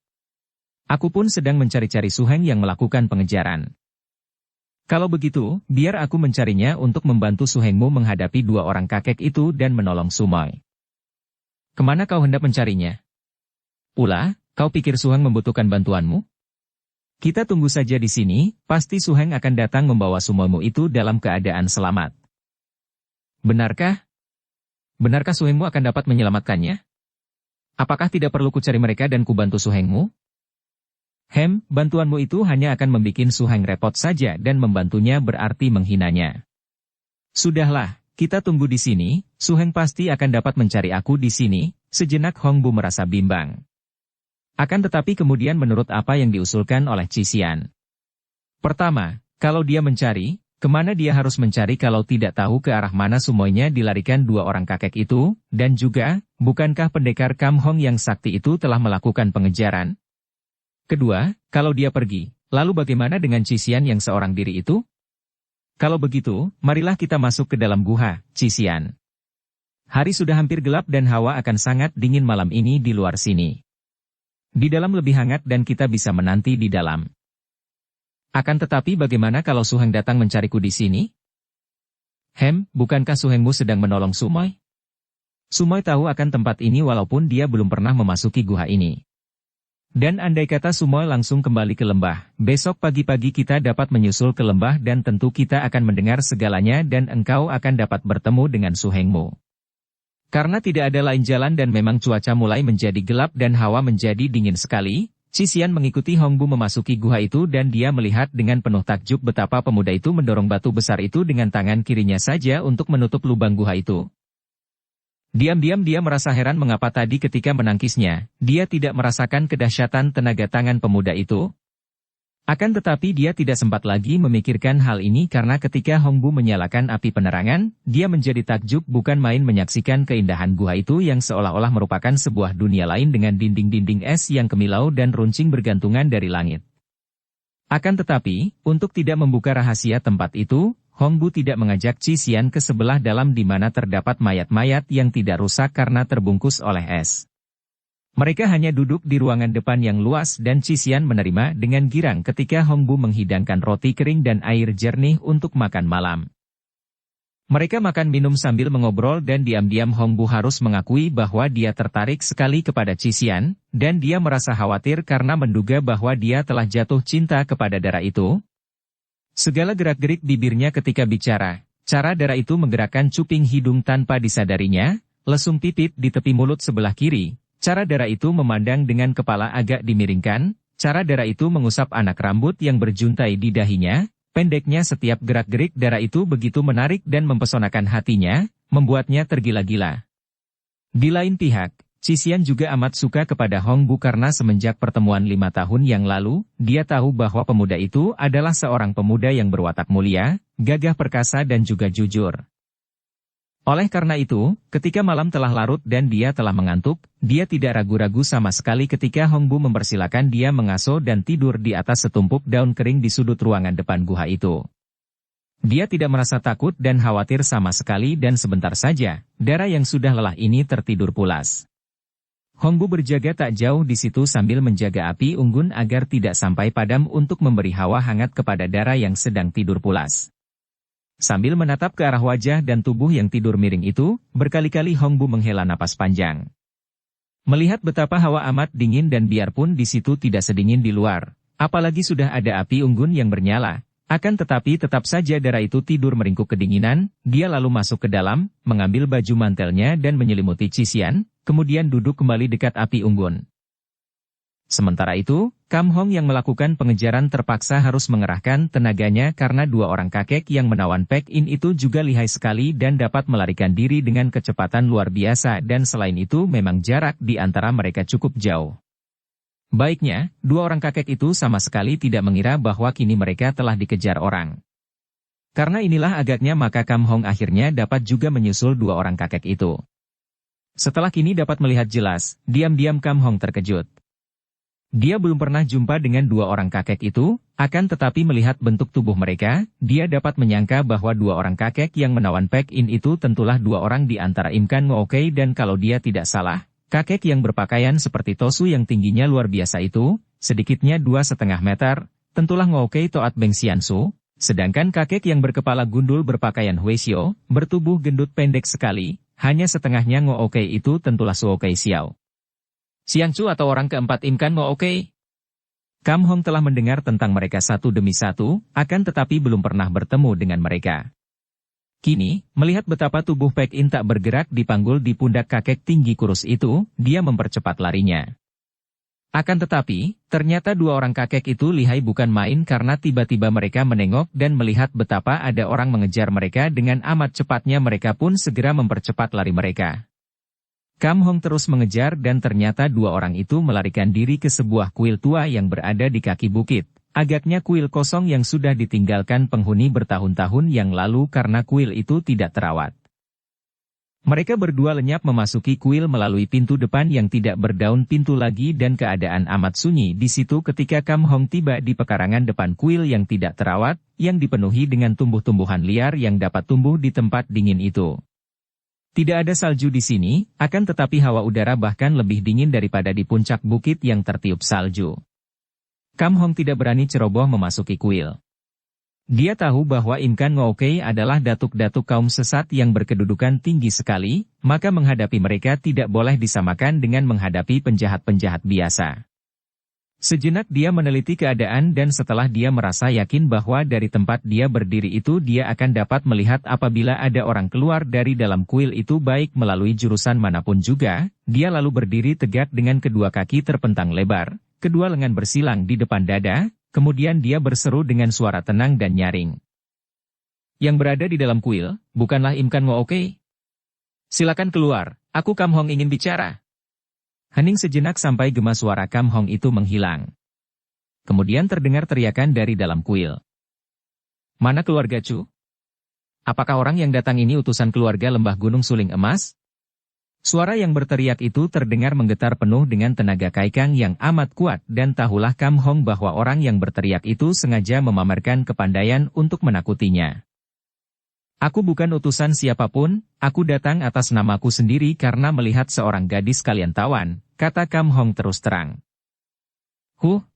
A: Aku pun sedang mencari-cari Su Heng yang melakukan pengejaran. Kalau begitu, biar aku mencarinya untuk membantu Su Hengmu menghadapi 2 orang kakek itu dan menolong Sumoy. Kemana kau hendak mencarinya? Pula, kau pikir Su Heng membutuhkan bantuanmu? Kita tunggu saja di sini, pasti Su Heng akan datang membawa Sumoymu itu dalam keadaan selamat. Benarkah? Benarkah Su Hengmu akan dapat menyelamatkannya? Apakah tidak perlu kucari mereka dan kubantu Su Hengmu? Bantuanmu itu hanya akan membuat Su Heng repot saja dan membantunya berarti menghinanya. Sudahlah, kita tunggu di sini, Su Heng pasti akan dapat mencari aku di sini. Sejenak Hongbu merasa bimbang. Akan tetapi kemudian menurut apa yang diusulkan oleh Cisian. Pertama, kalau dia mencari, kemana dia harus mencari kalau tidak tahu ke arah mana Sumoynya dilarikan 2 orang kakek itu, dan juga, bukankah pendekar Kam Hong yang sakti itu telah melakukan pengejaran? Kedua, kalau dia pergi, lalu bagaimana dengan Cisian yang seorang diri itu? Kalau begitu, marilah kita masuk ke dalam gua, Cisian. Hari sudah hampir gelap dan hawa akan sangat dingin malam ini di luar sini. Di dalam lebih hangat dan kita bisa menanti di dalam. Akan tetapi bagaimana kalau Su Heng datang mencariku di sini? Bukankah Su Hengmu sedang menolong Sumoy? Sumoy tahu akan tempat ini walaupun dia belum pernah memasuki gua ini. Dan andai kata Sumoy langsung kembali ke lembah, besok pagi-pagi kita dapat menyusul ke lembah dan tentu kita akan mendengar segalanya dan engkau akan dapat bertemu dengan Su Hengmu. Karena tidak ada lain jalan dan memang cuaca mulai menjadi gelap dan hawa menjadi dingin sekali, Cician mengikuti Hongbu memasuki gua itu dan dia melihat dengan penuh takjub betapa pemuda itu mendorong batu besar itu dengan tangan kirinya saja untuk menutup lubang gua itu. Diam-diam dia merasa heran mengapa tadi ketika menangkisnya, dia tidak merasakan kedahsyatan tenaga tangan pemuda itu. Akan tetapi dia tidak sempat lagi memikirkan hal ini karena ketika Hongbu menyalakan api penerangan, dia menjadi takjub bukan main menyaksikan keindahan gua itu yang seolah-olah merupakan sebuah dunia lain dengan dinding-dinding es yang kemilau dan runcing bergantungan dari langit. Akan tetapi, untuk tidak membuka rahasia tempat itu, Hongbu tidak mengajak Cician ke sebelah dalam di mana terdapat mayat-mayat yang tidak rusak karena terbungkus oleh es. Mereka hanya duduk di ruangan depan yang luas dan Cician menerima dengan girang ketika Hongbu menghidangkan roti kering dan air jernih untuk makan malam. Mereka makan minum sambil mengobrol dan diam-diam Hongbu harus mengakui bahwa dia tertarik sekali kepada Cician, dan dia merasa khawatir karena menduga bahwa dia telah jatuh cinta kepada dara itu. Segala gerak-gerik bibirnya ketika bicara, cara dara itu menggerakkan cuping hidung tanpa disadarinya, lesung pipit di tepi mulut sebelah kiri, cara dara itu memandang dengan kepala agak dimiringkan, cara dara itu mengusap anak rambut yang berjuntai di dahinya, pendeknya setiap gerak-gerik dara itu begitu menarik dan mempesonakan hatinya, membuatnya tergila-gila. Di lain pihak, Cician juga amat suka kepada Hongbu karena semenjak pertemuan 5 tahun yang lalu, dia tahu bahwa pemuda itu adalah seorang pemuda yang berwatak mulia, gagah perkasa dan juga jujur. Oleh karena itu, ketika malam telah larut dan dia telah mengantuk, dia tidak ragu-ragu sama sekali ketika Hongbu mempersilakan dia mengasuh dan tidur di atas setumpuk daun kering di sudut ruangan depan gua itu. Dia tidak merasa takut dan khawatir sama sekali dan sebentar saja, dara yang sudah lelah ini tertidur pulas. Hongbu berjaga tak jauh di situ sambil menjaga api unggun agar tidak sampai padam untuk memberi hawa hangat kepada dara yang sedang tidur pulas. Sambil menatap ke arah wajah dan tubuh yang tidur miring itu, berkali-kali Hongbu menghela napas panjang. Melihat betapa hawa amat dingin dan biarpun di situ tidak sedingin di luar, apalagi sudah ada api unggun yang bernyala, akan tetapi tetap saja dara itu tidur meringkuk kedinginan, dia lalu masuk ke dalam, mengambil baju mantelnya dan menyelimuti Cician, kemudian duduk kembali dekat api unggun. Sementara itu, Kam Hong yang melakukan pengejaran terpaksa harus mengerahkan tenaganya karena 2 orang kakek yang menawan Pek In itu juga lihai sekali dan dapat melarikan diri dengan kecepatan luar biasa dan selain itu memang jarak di antara mereka cukup jauh. Baiknya, 2 orang kakek itu sama sekali tidak mengira bahwa kini mereka telah dikejar orang. Karena inilah agaknya maka Kam Hong akhirnya dapat juga menyusul 2 orang kakek itu. Setelah kini dapat melihat jelas, diam-diam Kam Hong terkejut. Dia belum pernah jumpa dengan 2 orang kakek itu, akan tetapi melihat bentuk tubuh mereka, dia dapat menyangka bahwa 2 orang kakek yang menawan Pek In itu tentulah 2 orang di antara Im Kan Ngo Kei dan kalau dia tidak salah, kakek yang berpakaian seperti Tosu yang tingginya luar biasa itu, sedikitnya 2,5 meter, tentulah Ngo Kei Toat Beng Xiansu, sedangkan kakek yang berkepala gundul berpakaian Huesio, bertubuh gendut pendek sekali, hanya setengahnya Ngo Kei itu tentulah Suo Kei Xiao. Xiangcu atau orang keempat Im Kan Ngo Kei. Kam Hong telah mendengar tentang mereka satu demi satu, akan tetapi belum pernah bertemu dengan mereka. Kini, melihat betapa tubuh Pek In tak bergerak dipanggul di pundak kakek tinggi kurus itu, dia mempercepat larinya. Akan tetapi, ternyata 2 orang kakek itu lihai bukan main karena tiba-tiba mereka menengok dan melihat betapa ada orang mengejar mereka dengan amat cepatnya mereka pun segera mempercepat lari mereka. Kam Hong terus mengejar dan ternyata 2 orang itu melarikan diri ke sebuah kuil tua yang berada di kaki bukit. Agaknya kuil kosong yang sudah ditinggalkan penghuni bertahun-tahun yang lalu karena kuil itu tidak terawat. Mereka berdua lenyap memasuki kuil melalui pintu depan yang tidak berdaun pintu lagi dan keadaan amat sunyi di situ ketika Kam Hong tiba di pekarangan depan kuil yang tidak terawat, yang dipenuhi dengan tumbuh-tumbuhan liar yang dapat tumbuh di tempat dingin itu. Tidak ada salju di sini, akan tetapi hawa udara bahkan lebih dingin daripada di puncak bukit yang tertiup salju. Kam Hong tidak berani ceroboh memasuki kuil. Dia tahu bahwa Im Kan Ngoke adalah datuk-datuk kaum sesat yang berkedudukan tinggi sekali, maka menghadapi mereka tidak boleh disamakan dengan menghadapi penjahat-penjahat biasa. Sejenak dia meneliti keadaan dan setelah dia merasa yakin bahwa dari tempat dia berdiri itu dia akan dapat melihat apabila ada orang keluar dari dalam kuil itu baik melalui jurusan manapun juga, dia lalu berdiri tegak dengan kedua kaki terpentang lebar, kedua lengan bersilang di depan dada, kemudian dia berseru dengan suara tenang dan nyaring. Yang berada di dalam kuil, bukanlah Im Kan Ngoke? Silakan keluar, aku Kam Hong ingin bicara. Hening sejenak sampai gema suara Kam Hong itu menghilang. Kemudian terdengar teriakan dari dalam kuil. Mana keluarga Chu? Apakah orang yang datang ini utusan keluarga Lembah Gunung Suling Emas? Suara yang berteriak itu terdengar menggetar penuh dengan tenaga kaikang yang amat kuat dan tahulah Kam Hong bahwa orang yang berteriak itu sengaja memamerkan kepandaian untuk menakutinya. Aku bukan utusan siapapun, aku datang atas namaku sendiri karena melihat seorang gadis kalian tawan, kata Kam Hong terus terang.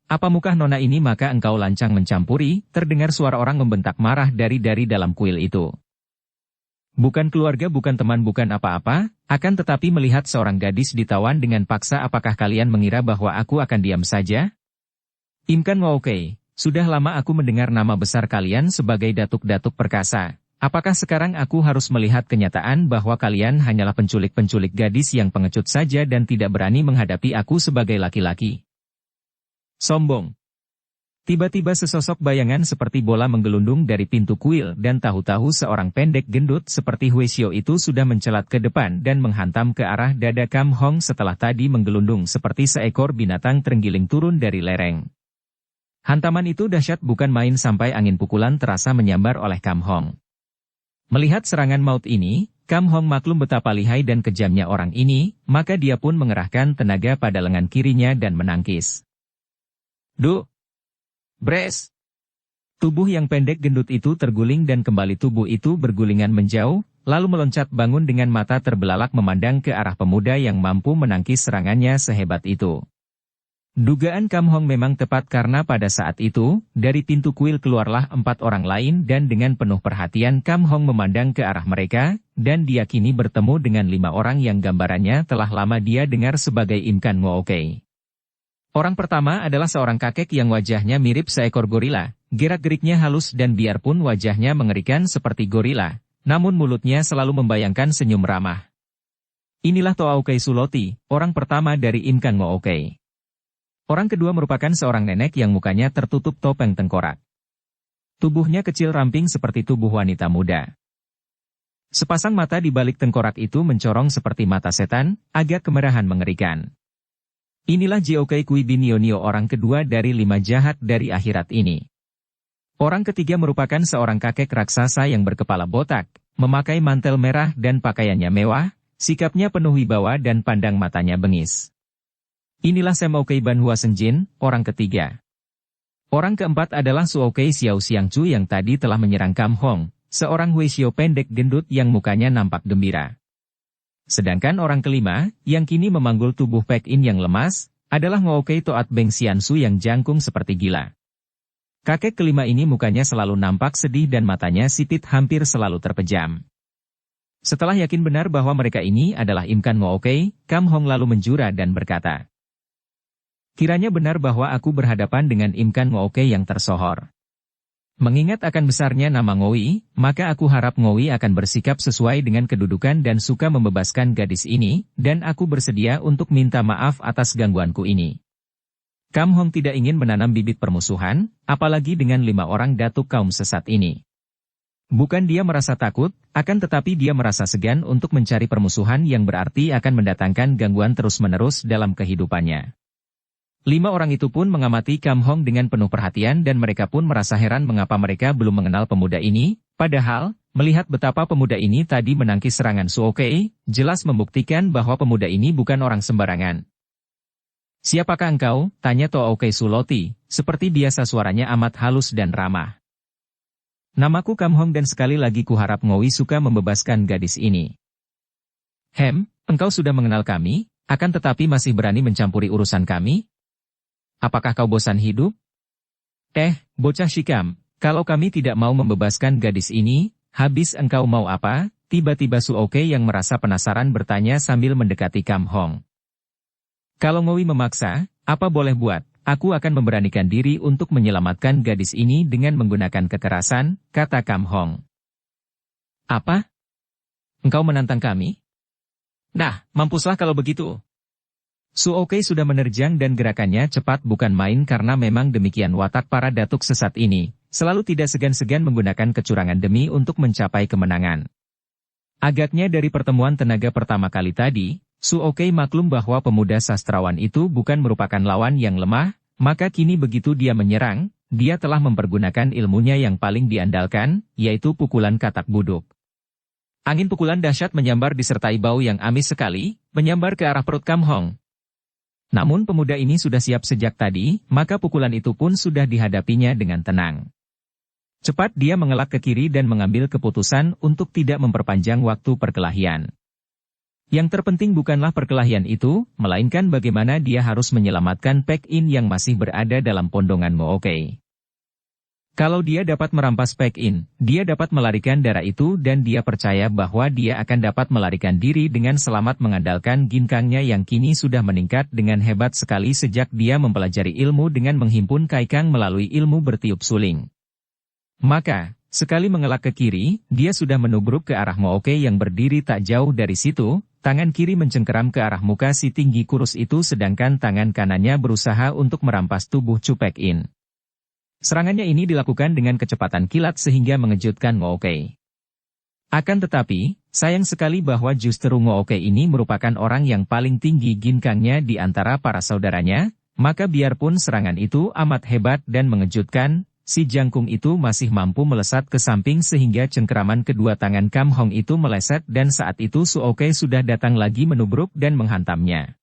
A: Apa muka nona ini maka engkau lancang mencampuri, terdengar suara orang membentak marah dari dalam kuil itu. Bukan keluarga, bukan teman, bukan apa-apa, akan tetapi melihat seorang gadis ditawan dengan paksa apakah kalian mengira bahwa aku akan diam saja? Im Kan Ngoke, sudah lama aku mendengar nama besar kalian sebagai datuk-datuk perkasa. Apakah sekarang aku harus melihat kenyataan bahwa kalian hanyalah penculik-penculik gadis yang pengecut saja dan tidak berani menghadapi aku sebagai laki-laki? Sombong. Tiba-tiba sesosok bayangan seperti bola menggelundung dari pintu kuil dan tahu-tahu seorang pendek gendut seperti Hui Xiao itu sudah mencelat ke depan dan menghantam ke arah dada Kam Hong setelah tadi menggelundung seperti seekor binatang terenggiling turun dari lereng. Hantaman itu dahsyat bukan main sampai angin pukulan terasa menyambar oleh Kam Hong. Melihat serangan maut ini, Kam Hong maklum betapa lihai dan kejamnya orang ini, maka dia pun mengerahkan tenaga pada lengan kirinya dan menangkis. Bres! Tubuh yang pendek gendut itu terguling dan kembali tubuh itu bergulingan menjauh, lalu meloncat bangun dengan mata terbelalak memandang ke arah pemuda yang mampu menangkis serangannya sehebat itu. Dugaan Kam Hong memang tepat karena pada saat itu, dari pintu kuil keluarlah 4 orang lain dan dengan penuh perhatian Kam Hong memandang ke arah mereka, dan diyakini bertemu dengan 5 orang yang gambarannya telah lama dia dengar sebagai Im Kan Ngoke. Orang pertama adalah seorang kakek yang wajahnya mirip seekor gorila, gerak-geriknya halus dan biarpun wajahnya mengerikan seperti gorila, namun mulutnya selalu membayangkan senyum ramah. Inilah Toa Ukei Suloti, orang pertama dari Im Kan Ngoke. Orang kedua merupakan seorang nenek yang mukanya tertutup topeng tengkorak. Tubuhnya kecil ramping seperti tubuh wanita muda. Sepasang mata di balik tengkorak itu mencorong seperti mata setan, agak kemerahan mengerikan. Inilah Jiokei Kui Binionio, orang kedua dari 5 jahat dari akhirat ini. Orang ketiga merupakan seorang kakek raksasa yang berkepala botak, memakai mantel merah dan pakaiannya mewah, sikapnya penuh wibawa dan pandang matanya bengis. Inilah Semoukei Banhua Senjin, orang ketiga. Orang keempat adalah Suokei Xiao Xiangcu yang tadi telah menyerang Kam Hong, seorang Hui Xiao pendek gendut yang mukanya nampak gembira. Sedangkan orang kelima, yang kini memanggul tubuh Pek In yang lemas, adalah Ngoukei Toat Beng Xiansu yang jangkung seperti gila. Kakek kelima ini mukanya selalu nampak sedih dan matanya sipit hampir selalu terpejam. Setelah yakin benar bahwa mereka ini adalah Im Kan Ngoke, Kam Hong lalu menjura dan berkata, kiranya benar bahwa aku berhadapan dengan Im Kan Ngoke yang tersohor. Mengingat akan besarnya nama Ngowi, maka aku harap Ngowi akan bersikap sesuai dengan kedudukan dan suka membebaskan gadis ini, dan aku bersedia untuk minta maaf atas gangguanku ini. Kam Hong tidak ingin menanam bibit permusuhan, apalagi dengan 5 orang datuk kaum sesat ini. Bukan dia merasa takut, akan tetapi dia merasa segan untuk mencari permusuhan yang berarti akan mendatangkan gangguan terus-menerus dalam kehidupannya. 5 orang itu pun mengamati Kam Hong dengan penuh perhatian dan mereka pun merasa heran mengapa mereka belum mengenal pemuda ini, padahal, melihat betapa pemuda ini tadi menangkis serangan Suokei, jelas membuktikan bahwa pemuda ini bukan orang sembarangan. Siapakah engkau? Tanya Toa Ukei Suloti, seperti biasa suaranya amat halus dan ramah. Namaku Kam Hong dan sekali lagi kuharap Ngowi suka membebaskan gadis ini. Engkau sudah mengenal kami, akan tetapi masih berani mencampuri urusan kami? Apakah kau bosan hidup? Bocah Shikam, kalau kami tidak mau membebaskan gadis ini, habis engkau mau apa? Tiba-tiba Suoke yang merasa penasaran bertanya sambil mendekati Kam Hong. Kalau Ngowi memaksa, apa boleh buat, aku akan memberanikan diri untuk menyelamatkan gadis ini dengan menggunakan kekerasan, kata Kam Hong. Apa? Engkau menantang kami? Nah, mampuslah kalau begitu. Suoke sudah menerjang dan gerakannya cepat bukan main karena memang demikian watak para datuk sesat ini, selalu tidak segan-segan menggunakan kecurangan demi untuk mencapai kemenangan. Agaknya dari pertemuan tenaga pertama kali tadi, Suoke maklum bahwa pemuda sastrawan itu bukan merupakan lawan yang lemah, maka kini begitu dia menyerang, dia telah mempergunakan ilmunya yang paling diandalkan, yaitu pukulan katak buduk. Angin pukulan dahsyat menyambar disertai bau yang amis sekali, menyambar ke arah perut Kam Hong. Namun pemuda ini sudah siap sejak tadi, maka pukulan itu pun sudah dihadapinya dengan tenang. Cepat dia mengelak ke kiri dan mengambil keputusan untuk tidak memperpanjang waktu perkelahian. Yang terpenting bukanlah perkelahian itu, melainkan bagaimana dia harus menyelamatkan Paek In yang masih berada dalam pondongan Mooke. Kalau dia dapat merampas Paek In, dia dapat melarikan darah itu dan dia percaya bahwa dia akan dapat melarikan diri dengan selamat mengandalkan ginkangnya yang kini sudah meningkat dengan hebat sekali sejak dia mempelajari ilmu dengan menghimpun kaikang melalui ilmu bertiup suling. Maka, sekali mengelak ke kiri, dia sudah menubruk ke arah Mooke yang berdiri tak jauh dari situ, tangan kiri mencengkeram ke arah muka si tinggi kurus itu sedangkan tangan kanannya berusaha untuk merampas tubuh Chu Paek In. Serangannya ini dilakukan dengan kecepatan kilat sehingga mengejutkan Mooke. Akan tetapi, sayang sekali bahwa justru Mooke ini merupakan orang yang paling tinggi ginkangnya di antara para saudaranya, maka biarpun serangan itu amat hebat dan mengejutkan, si jangkung itu masih mampu melesat ke samping sehingga cengkeraman kedua tangan Kam Hong itu meleset dan saat itu Suoke sudah datang lagi menubruk dan menghantamnya.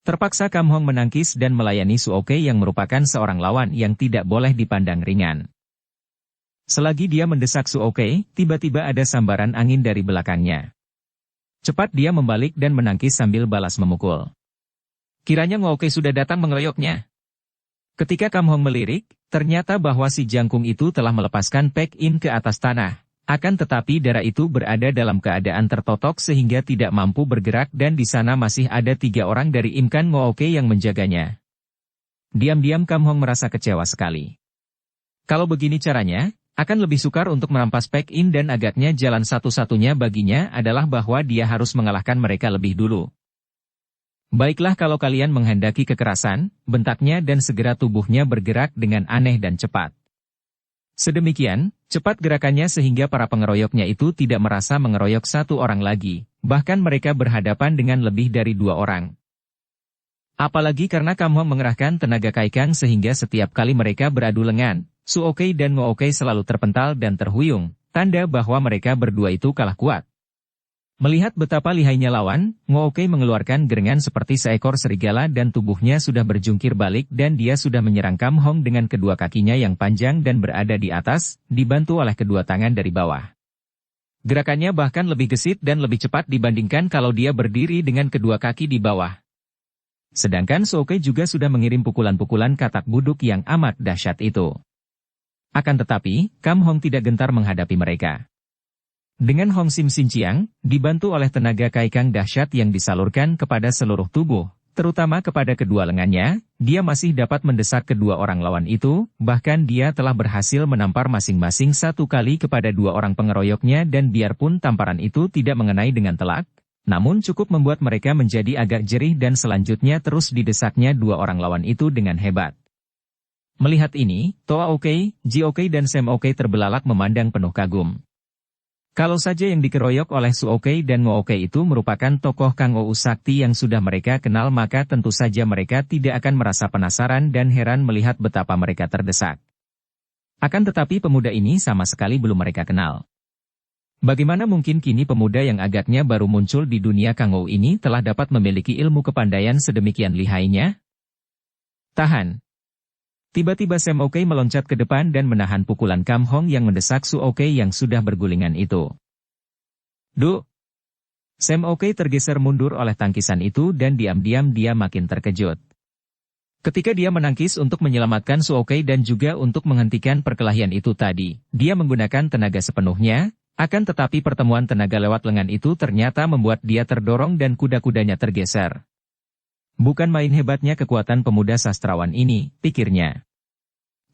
A: Terpaksa Kam Hong menangkis dan melayani Suoke yang merupakan seorang lawan yang tidak boleh dipandang ringan. Selagi dia mendesak Suoke, tiba-tiba ada sambaran angin dari belakangnya. Cepat dia membalik dan menangkis sambil balas memukul. Kiranya Ngooke sudah datang mengeroyoknya. Ketika Kam Hong melirik, ternyata bahwa si jangkung itu telah melepaskan Paek In ke atas tanah. Akan tetapi darah itu berada dalam keadaan tertotok sehingga tidak mampu bergerak dan di sana masih ada 3 orang dari Imkan Ngooke yang menjaganya. Diam-diam Kam Hong merasa kecewa sekali. Kalau begini caranya, akan lebih sukar untuk merampas Paek In dan agaknya jalan satu-satunya baginya adalah bahwa dia harus mengalahkan mereka lebih dulu. Baiklah kalau kalian menghendaki kekerasan, bentaknya dan segera tubuhnya bergerak dengan aneh dan cepat. Sedemikian, cepat gerakannya sehingga para pengeroyoknya itu tidak merasa mengeroyok satu orang lagi, bahkan mereka berhadapan dengan lebih dari 2 orang. Apalagi karena Kam Hong mengerahkan tenaga kaikang sehingga setiap kali mereka beradu lengan, Suoke dan Ngooke selalu terpental dan terhuyung, tanda bahwa mereka berdua itu kalah kuat. Melihat betapa lihainya lawan, Ngooke mengeluarkan gerengan seperti seekor serigala dan tubuhnya sudah berjungkir balik dan dia sudah menyerang Kam Hong dengan kedua kakinya yang panjang dan berada di atas, dibantu oleh kedua tangan dari bawah. Gerakannya bahkan lebih gesit dan lebih cepat dibandingkan kalau dia berdiri dengan kedua kaki di bawah. Sedangkan Suoke juga sudah mengirim pukulan-pukulan katak buduk yang amat dahsyat itu. Akan tetapi, Kam Hong tidak gentar menghadapi mereka. Dengan Hong Sim Sinchiang, dibantu oleh tenaga kaikang dahsyat yang disalurkan kepada seluruh tubuh, terutama kepada kedua lengannya, dia masih dapat mendesak kedua orang lawan itu, bahkan dia telah berhasil menampar masing-masing 1 kali kepada 2 orang pengeroyoknya dan biarpun tamparan itu tidak mengenai dengan telak, namun cukup membuat mereka menjadi agak jerih dan selanjutnya terus didesaknya 2 orang lawan itu dengan hebat. Melihat ini, Toa Oke, Ji Oke dan Sem Oke terbelalak memandang penuh kagum. Kalau saja yang dikeroyok oleh Suoke dan Ngooke itu merupakan tokoh Kang Ou Sakti yang sudah mereka kenal maka tentu saja mereka tidak akan merasa penasaran dan heran melihat betapa mereka terdesak. Akan tetapi pemuda ini sama sekali belum mereka kenal. Bagaimana mungkin kini pemuda yang agaknya baru muncul di dunia Kang Ou ini telah dapat memiliki ilmu kepandaian sedemikian lihainya? Tahan! Tiba-tiba Sem Oke meloncat ke depan dan menahan pukulan Kam Hong yang mendesak Suoke yang sudah bergulingan itu. Duh! Sem Oke tergeser mundur oleh tangkisan itu dan diam-diam dia makin terkejut. Ketika dia menangkis untuk menyelamatkan Suokei dan juga untuk menghentikan perkelahian itu tadi, dia menggunakan tenaga sepenuhnya, akan tetapi pertemuan tenaga lewat lengan itu ternyata membuat dia terdorong dan kuda-kudanya tergeser. Bukan main hebatnya kekuatan pemuda sastrawan ini, pikirnya.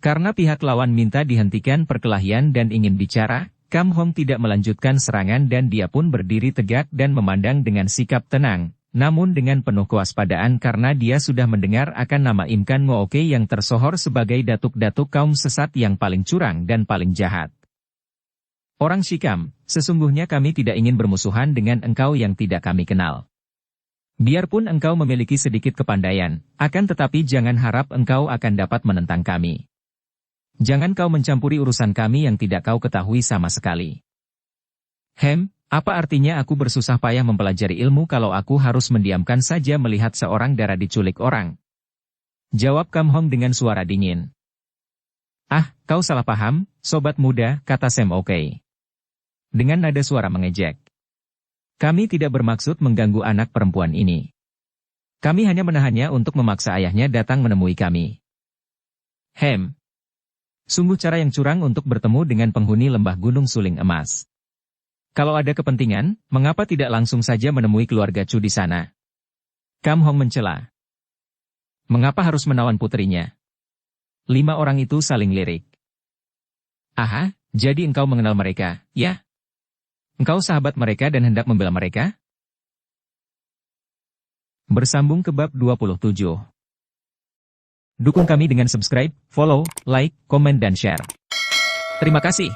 A: Karena pihak lawan minta dihentikan perkelahian dan ingin bicara, Kam Hong tidak melanjutkan serangan dan dia pun berdiri tegak dan memandang dengan sikap tenang. Namun dengan penuh kewaspadaan karena dia sudah mendengar akan nama Im Kan Ngooke yang tersohor sebagai datuk-datuk kaum sesat yang paling curang dan paling jahat. Orang Shikam, sesungguhnya kami tidak ingin bermusuhan dengan engkau yang tidak kami kenal. Biarpun engkau memiliki sedikit kepandaian, akan tetapi jangan harap engkau akan dapat menentang kami. Jangan kau mencampuri urusan kami yang tidak kau ketahui sama sekali. Apa artinya aku bersusah payah mempelajari ilmu kalau aku harus mendiamkan saja melihat seorang darah diculik orang? Jawab Kam Hong dengan suara dingin. Ah, kau salah paham, sobat muda, kata Sam Oke. Dengan nada suara mengejek. Kami tidak bermaksud mengganggu anak perempuan ini. Kami hanya menahannya untuk memaksa ayahnya datang menemui kami. Sungguh cara yang curang untuk bertemu dengan penghuni lembah Gunung Suling Emas. Kalau ada kepentingan, mengapa tidak langsung saja menemui keluarga Chu di sana? Kam Hong mencela. Mengapa harus menawan putrinya? 5 orang itu saling lirik. Aha, jadi engkau mengenal mereka, ya? Engkau sahabat mereka dan hendak membela mereka? Bersambung ke bab 27. Dukung kami dengan subscribe, follow, like, komen dan share. Terima kasih.